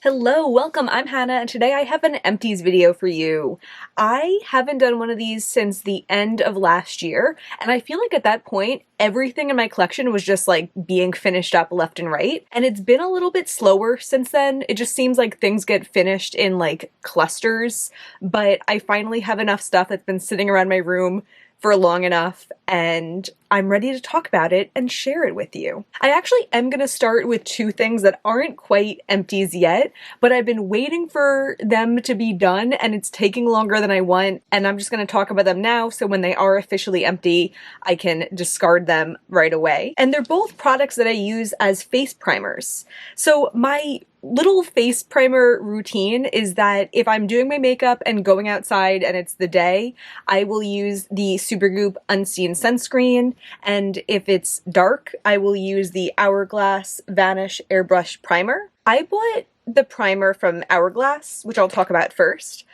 Hello, welcome, I'm Hannah, and today I have an empties video for you. I haven't done one of these since the end of last year, and I feel like at that point, everything in my collection was just like being finished up left and right, and it's been a little bit slower since then. It just seems like things get finished in like clusters, but I finally have enough stuff that's been sitting around my room for long enough, and I'm ready to talk about it and share it with you. I actually am going to start with two things that aren't quite empties yet, but I've been waiting for them to be done and it's taking longer than I want, and I'm just going to talk about them now so when they are officially empty, I can discard them right away. And they're both products that I use as face primers. So my little face primer routine is that if I'm doing my makeup and going outside and it's the day, I will use the Supergoop Unseen Sunscreen, and if it's dark, I will use the Hourglass Vanish Airbrush Primer. I bought the primer from Hourglass, which I'll talk about first,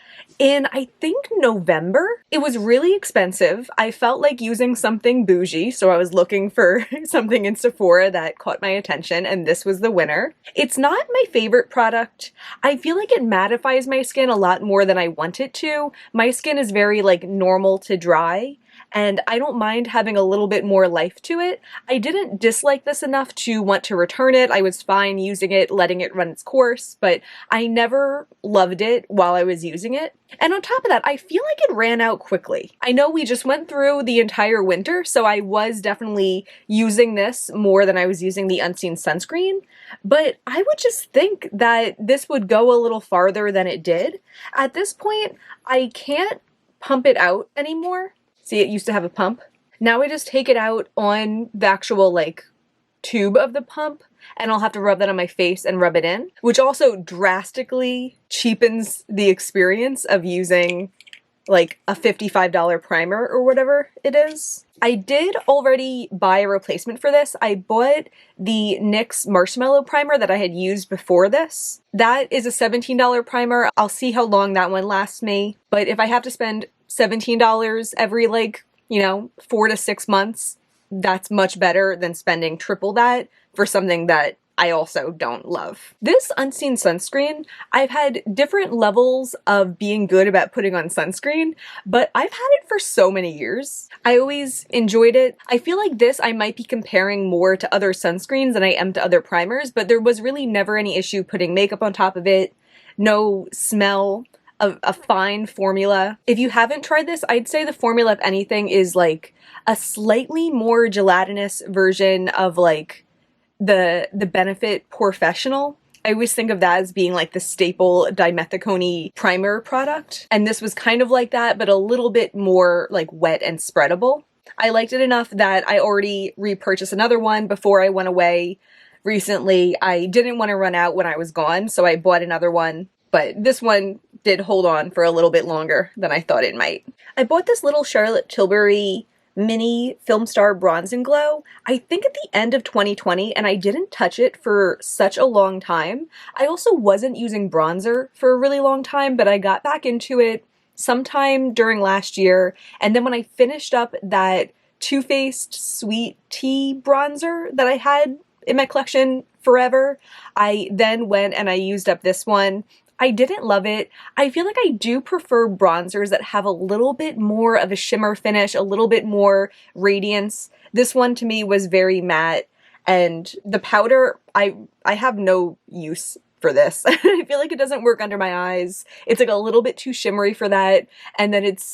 in I think November. It was really expensive. I felt like using something bougie, so I was looking for something in Sephora that caught my attention, and this was the winner. It's not my favorite product. I feel like it mattifies my skin a lot more than I want it to. My skin is very like normal to dry, and I don't mind having a little bit more life to it. I didn't dislike this enough to want to return it. I was fine using it, letting it run its course, but I never loved it while I was using it. And on top of that, I feel like it ran out quickly. I know we just went through the entire winter, so I was definitely using this more than I was using the Unseen Sunscreen, but I would just think that this would go a little farther than it did. At this point, I can't pump it out anymore. See, it used to have a pump. Now I just take it out on the actual like tube of the pump, and I'll have to rub that on my face and rub it in, which also drastically cheapens the experience of using like a $55 primer or whatever it is. I did already buy a replacement for this. I bought the NYX Marshmallow Primer that I had used before this. That is a $17 primer. I'll see how long that one lasts me, but if I have to spend $17 every 4 to 6 months, that's much better than spending triple that for something that I also don't love. This Unseen Sunscreen, I've had different levels of being good about putting on sunscreen, but I've had it for so many years. I always enjoyed it. I feel like this I might be comparing more to other sunscreens than I am to other primers, but there was really never any issue putting makeup on top of it, no smell, a fine formula. If you haven't tried this, I'd say the formula, if anything, is like a slightly more gelatinous version of like the Benefit Professional. I always think of that as being like the staple dimethicone primer product, and this was kind of like that, but a little bit more like wet and spreadable. I liked it enough that I already repurchased another one before I went away recently. I didn't want to run out when I was gone, so I bought another one, but this one did hold on for a little bit longer than I thought it might. I bought this little Charlotte Tilbury mini Film Star Bronze and Glow, I think at the end of 2020, and I didn't touch it for such a long time. I also wasn't using bronzer for a really long time, but I got back into it sometime during last year, and then when I finished up that Too Faced Sweet Tea bronzer that I had in my collection forever, I then went and I used up this one. I didn't love it. I feel like I do prefer bronzers that have a little bit more of a shimmer finish, a little bit more radiance. This one to me was very matte, and the powder, I have no use for this. I feel like it doesn't work under my eyes. It's like a little bit too shimmery for that, and then it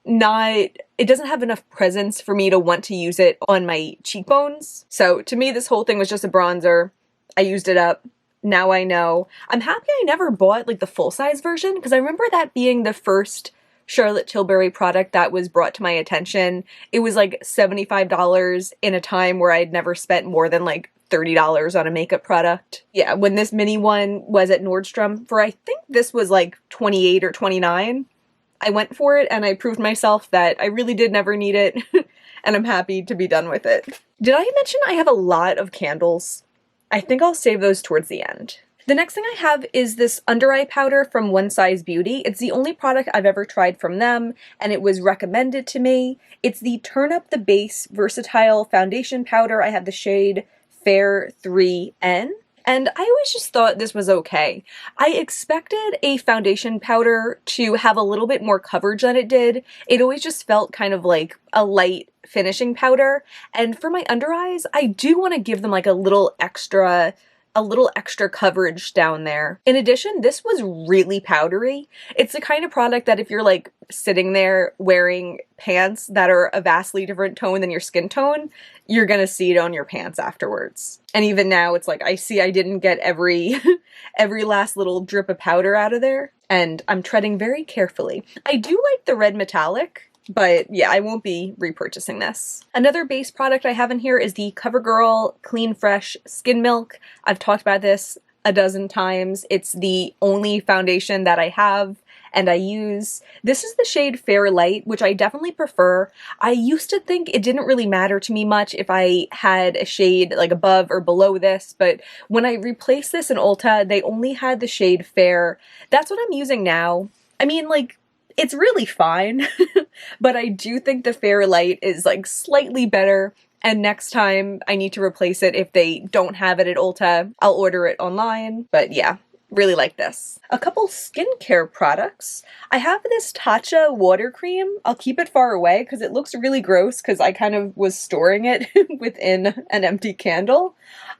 doesn't have enough presence for me to want to use it on my cheekbones. So to me, this whole thing was just a bronzer. I used it up. Now I know. I'm happy I never bought like the full-size version, because I remember that being the first Charlotte Tilbury product that was brought to my attention. It was like $75 in a time where I'd never spent more than like $30 on a makeup product. Yeah, when this mini one was at Nordstrom for, I think this was like $28 or $29, I went for it and I proved myself that I really did never need it, and I'm happy to be done with it. Did I mention I have a lot of candles? I think I'll save those towards the end. The next thing I have is this under eye powder from One Size Beauty. It's the only product I've ever tried from them, and it was recommended to me. It's the Turn Up the Base Versatile Foundation Powder. I have the shade Fair 3N. and I always just thought this was okay. I expected a foundation powder to have a little bit more coverage than it did. It always just felt kind of like a light finishing powder, and for my under eyes, I do want to give them like a little extra coverage down there. In addition, this was really powdery. It's the kind of product that if you're like sitting there wearing pants that are a vastly different tone than your skin tone, you're gonna see it on your pants afterwards. And even now it's like I see I didn't get every every last little drip of powder out of there, and I'm treading very carefully. I do like the red metallic, but yeah, I won't be repurchasing this. Another base product I have in here is the CoverGirl Clean Fresh Skin Milk. I've talked about this a dozen times. It's the only foundation that I have and I use. This is the shade Fair Light, which I definitely prefer. I used to think it didn't really matter to me much if I had a shade like above or below this, but when I replaced this in Ulta, they only had the shade Fair. That's what I'm using now. I mean, like, it's really fine, but I do think the Fair Light is like slightly better, and next time I need to replace it if they don't have it at Ulta, I'll order it online. But yeah, really like this. A couple skincare products. I have this Tatcha water cream. I'll keep it far away because it looks really gross because I kind of was storing it within an empty candle.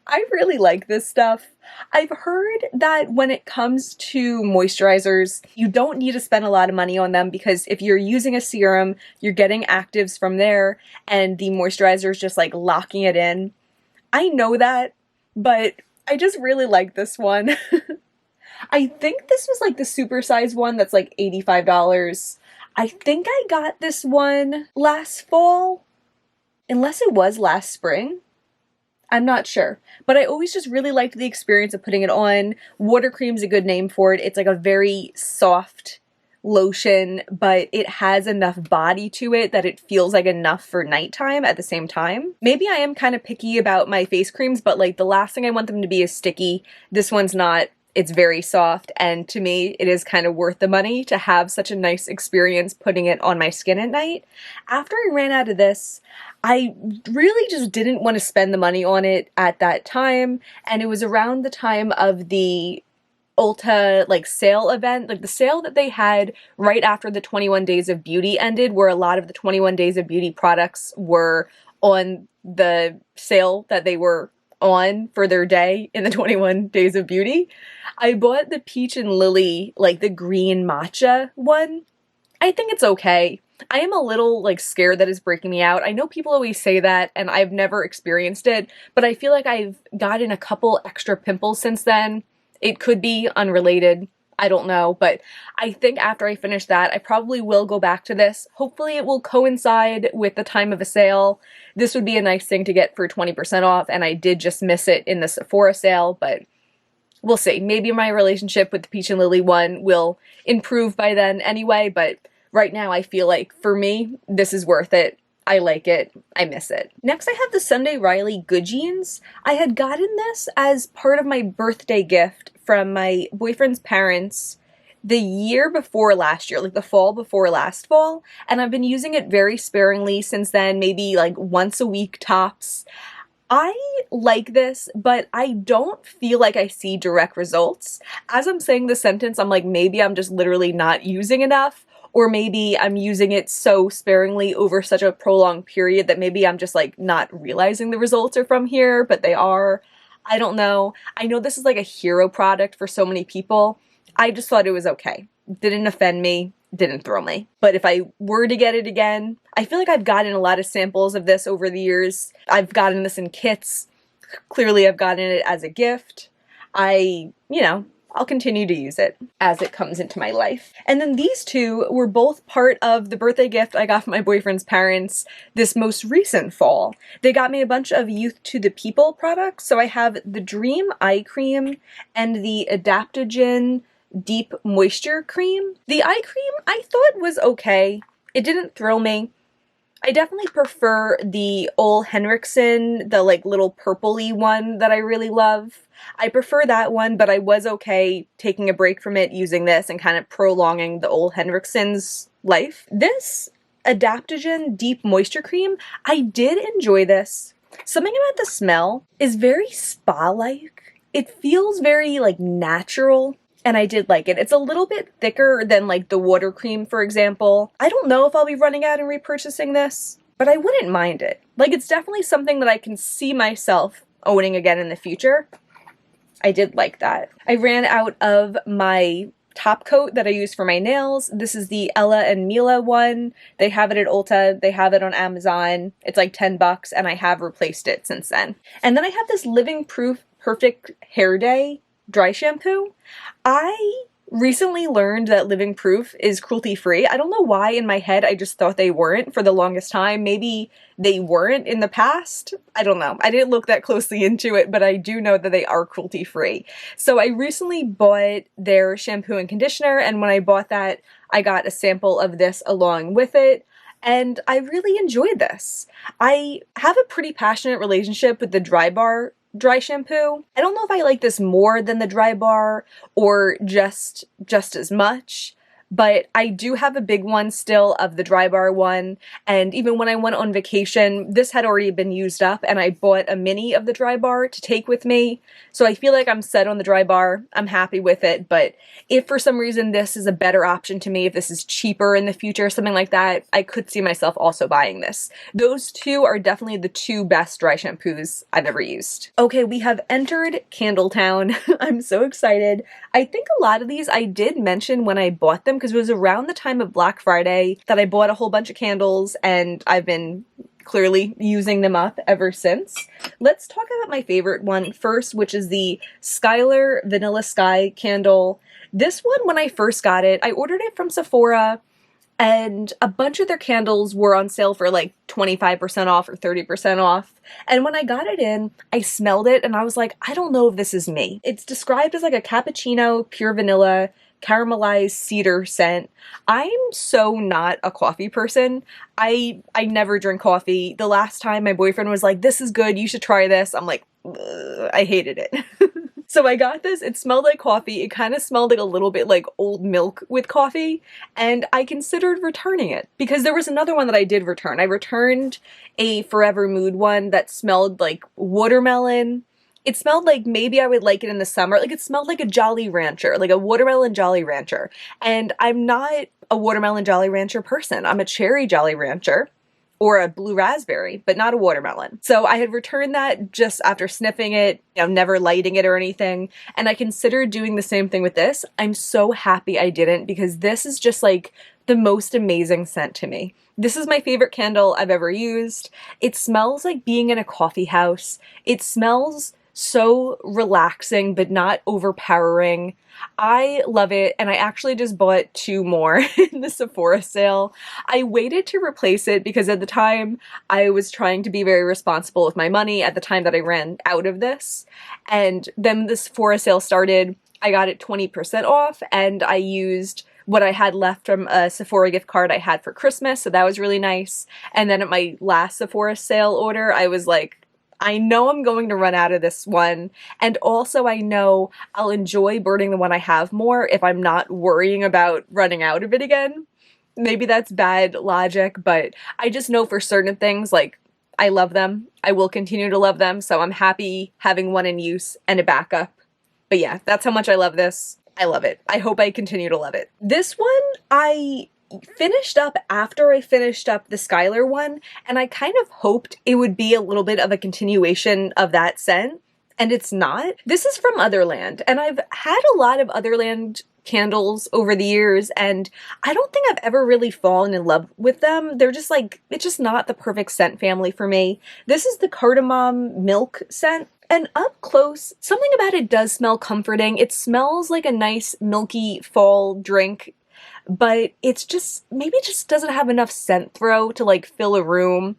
I really like this stuff. I've heard that when it comes to moisturizers, you don't need to spend a lot of money on them because if you're using a serum, you're getting actives from there and the moisturizer is just like locking it in. I know that, but I just really like this one. I think this was like the supersize one that's like $85. I think I got this one last fall, unless it was last spring. I'm not sure, but I always just really liked the experience of putting it on. Water cream's a good name for it. It's like a very soft lotion, but it has enough body to it that it feels like enough for nighttime at the same time. Maybe I am kind of picky about my face creams, but like the last thing I want them to be is sticky. This one's not. It's very soft, and to me, it is kind of worth the money to have such a nice experience putting it on my skin at night. After I ran out of this, I really just didn't want to spend the money on it at that time, and it was around the time of the Ulta like sale event, like the sale that they had right after the 21 Days of Beauty ended, where a lot of the 21 Days of Beauty products were on the sale that they were on for their day in the 21 Days of Beauty. I bought the Peach and Lily, like the green matcha one. I think it's okay. I am a little like scared that it's breaking me out. I know people always say that and I've never experienced it, but I feel like I've gotten a couple extra pimples since then. It could be unrelated. I don't know, but I think after I finish that, I probably will go back to this. Hopefully it will coincide with the time of a sale. This would be a nice thing to get for 20% off, and I did just miss it in the Sephora sale, but we'll see. Maybe my relationship with the Peach and Lily one will improve by then anyway, but right now I feel like, for me, this is worth it. I like it. I miss it. Next, I have the Sunday Riley Good Jeans. I had gotten this as part of my birthday gift from my boyfriend's parents the year before last year, like the fall before last fall, and I've been using it very sparingly since then, maybe like once a week tops. I like this, but I don't feel like I see direct results. As I'm saying the sentence, I'm like, maybe I'm just literally not using enough, or maybe I'm using it so sparingly over such a prolonged period that maybe I'm just like not realizing the results are from here, but they are. I don't know. I know this is like a hero product for so many people. I just thought it was okay. Didn't offend me, didn't throw me. But if I were to get it again, I feel like I've gotten a lot of samples of this over the years. I've gotten this in kits. Clearly I've gotten it as a gift. I'll continue to use it as it comes into my life. And then these two were both part of the birthday gift I got from my boyfriend's parents this most recent fall. They got me a bunch of Youth to the People products. So I have the Dream Eye Cream and the Adaptogen Deep Moisture Cream. The eye cream I thought was okay. It didn't thrill me. I definitely prefer the Ole Henriksen, the like little purpley one that I really love. I prefer that one, but I was okay taking a break from it, using this and kind of prolonging the Ole Henriksen's life. This Adaptogen Deep Moisture Cream, I did enjoy this. Something about the smell is very spa-like. It feels very like natural, and I did like it. It's a little bit thicker than like the water cream, for example. I don't know if I'll be running out and repurchasing this, but I wouldn't mind it. Like, it's definitely something that I can see myself owning again in the future. I did like that. I ran out of my top coat that I use for my nails. This is the Ella and Mila one. They have it at Ulta. They have it on Amazon. It's like 10 bucks, and I have replaced it since then. And then I have this Living Proof Perfect Hair Day dry shampoo. I recently learned that Living Proof is cruelty-free. I don't know why in my head I just thought they weren't for the longest time. Maybe they weren't in the past. I don't know. I didn't look that closely into it, but I do know that they are cruelty-free. So I recently bought their shampoo and conditioner, and when I bought that, I got a sample of this along with it. And I really enjoyed this. I have a pretty passionate relationship with the Dry Bar dry shampoo. I don't know if I like this more than the Dry Bar or just as much, but I do have a big one still of the Dry Bar one, and even when I went on vacation, this had already been used up, and I bought a mini of the Dry Bar to take with me, so I feel like I'm set on the Dry Bar. I'm happy with it, but if for some reason this is a better option to me, if this is cheaper in the future, something like that, I could see myself also buying this. Those two are definitely the two best dry shampoos I've ever used. Okay, we have entered Candletown. I'm so excited. I think a lot of these I did mention when I bought them, because it was around the time of Black Friday that I bought a whole bunch of candles, and I've been clearly using them up ever since. Let's talk about my favorite one first, which is the Skylar Vanilla Sky candle. This one, when I first got it, I ordered it from Sephora, and a bunch of their candles were on sale for like 25% off or 30% off. And when I got it in, I smelled it and I was like, I don't know if this is me. It's described as like a cappuccino, pure vanilla, caramelized cedar scent. I'm so not a coffee person. I never drink coffee. The last time my boyfriend was like, this is good, you should try this, I'm like, ugh, I hated it. So I got this, it smelled like coffee, it kind of smelled like a little bit like old milk with coffee, and I considered returning it because there was another one that I did return. I returned a Forever Mood one that smelled like watermelon. It smelled like maybe I would like it in the summer. Like, it smelled like a Jolly Rancher, like a watermelon Jolly Rancher. And I'm not a watermelon Jolly Rancher person. I'm a cherry Jolly Rancher or a blue raspberry, but not a watermelon. So I had returned that just after sniffing it, you know, never lighting it or anything. And I considered doing the same thing with this. I'm so happy I didn't, because this is just like the most amazing scent to me. This is my favorite candle I've ever used. It smells like being in a coffee house. It smells so relaxing, but not overpowering. I love it, and I actually just bought 2 more in the Sephora sale. I waited to replace it because at the time I was trying to be very responsible with my money at the time that I ran out of this. And then the Sephora sale started, I got it 20% off, and I used what I had left from a Sephora gift card I had for Christmas, so that was really nice. And then at my last Sephora sale order, I was like, I know I'm going to run out of this one, and also I know I'll enjoy burning the one I have more if I'm not worrying about running out of it again. Maybe that's bad logic, but I just know for certain things, like, I love them. I will continue to love them, so I'm happy having one in use and a backup. But yeah, that's how much I love this. I love it. I hope I continue to love it. This one, I finished up after I finished up the Skylar one, and I kind of hoped it would be a little bit of a continuation of that scent, and it's not. This is from Otherland, and I've had a lot of Otherland candles over the years, and I don't think I've ever really fallen in love with them. They're just like, it's just not the perfect scent family for me. This is the cardamom milk scent. And up close, something about it does smell comforting. It smells like a nice milky fall drink, but it's just, maybe it just doesn't have enough scent throw to like fill a room.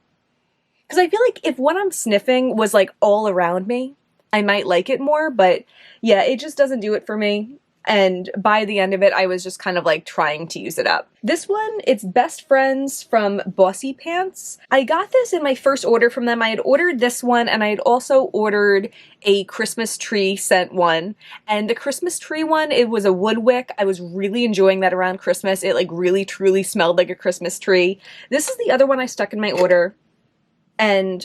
Because I feel like if what I'm sniffing was like all around me, I might like it more, but yeah, it just doesn't do it for me. And by the end of it, I was just kind of like trying to use it up. This one, it's Best Friends from Bossy Pants. I got this in my first order from them. I had ordered this one, and I had also ordered a Christmas tree scent one. And the Christmas tree one, it was a wood wick. I was really enjoying that around Christmas. It like really truly smelled like a Christmas tree. This is the other one I stuck in my order. And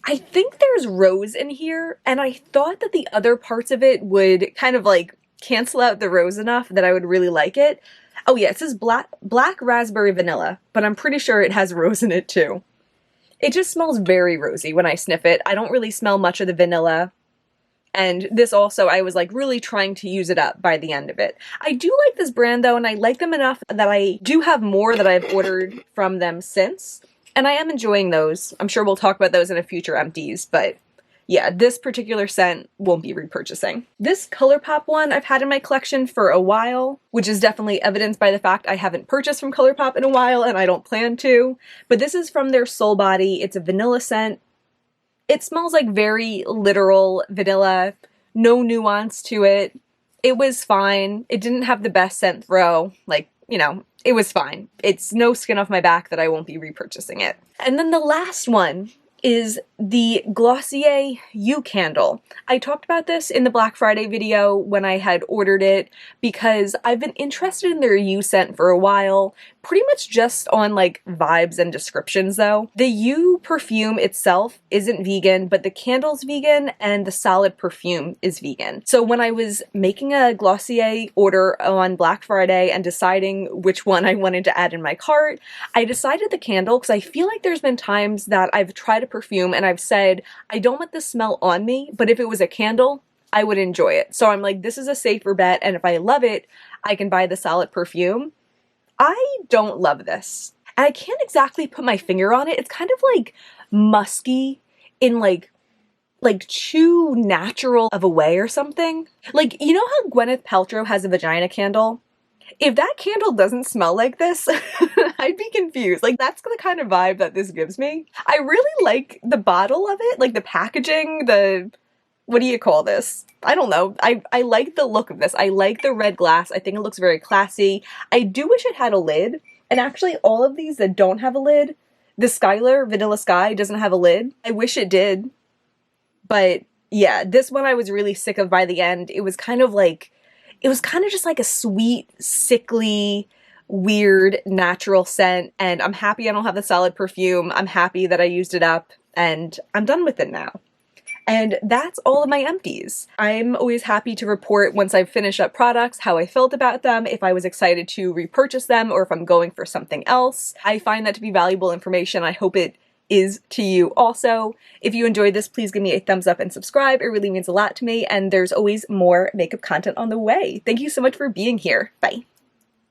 I think there's rose in here, and I thought that the other parts of it would kind of like cancel out the rose enough that I would really like it. Oh yeah, it says black raspberry vanilla, but I'm pretty sure it has rose in it too. It just smells very rosy when I sniff it. I don't really smell much of the vanilla. And this also, I was like really trying to use it up by the end of it. I do like this brand though, and I like them enough that I do have more that I've ordered from them since. And I am enjoying those. I'm sure we'll talk about those in a future empties, but yeah, this particular scent won't be repurchasing. This ColourPop one I've had in my collection for a while, which is definitely evidenced by the fact I haven't purchased from ColourPop in a while and I don't plan to. But this is from their Soul Body. It's a vanilla scent. It smells like very literal vanilla, no nuance to it. It was fine. It didn't have the best scent throw, like, you know, it was fine. It's no skin off my back that I won't be repurchasing it. And then the last one is the Glossier You Candle. I talked about this in the Black Friday video when I had ordered it because I've been interested in their You scent for a while, pretty much just on like vibes and descriptions though. The You perfume itself isn't vegan, but the candle's vegan and the solid perfume is vegan. So when I was making a Glossier order on Black Friday and deciding which one I wanted to add in my cart, I decided the candle because I feel like there's been times that I've tried a perfume and I've said, I don't want this smell on me, but if it was a candle, I would enjoy it. So I'm like, this is a safer bet, and if I love it, I can buy the solid perfume. I don't love this. And I can't exactly put my finger on it. It's kind of like musky in like too natural of a way or something. Like, you know how Gwyneth Paltrow has a vagina candle? If that candle doesn't smell like this, I'd be confused. Like, that's the kind of vibe that this gives me. I really like the bottle of it, like the packaging, what do you call this? I don't know. I like the look of this. I like the red glass. I think it looks very classy. I do wish it had a lid. And actually, all of these that don't have a lid, the Skylar Vanilla Sky doesn't have a lid. I wish it did. But yeah, this one I was really sick of by the end. It was kind of just like a sweet, sickly, weird, natural scent, and I'm happy I don't have the solid perfume. I'm happy that I used it up, and I'm done with it now. And that's all of my empties. I'm always happy to report once I've finished up products, how I felt about them, if I was excited to repurchase them, or if I'm going for something else. I find that to be valuable information. I hope it is to you also. If you enjoyed this, please give me a thumbs up and subscribe. It really means a lot to me, and there's always more makeup content on the way. Thank you so much for being here. Bye.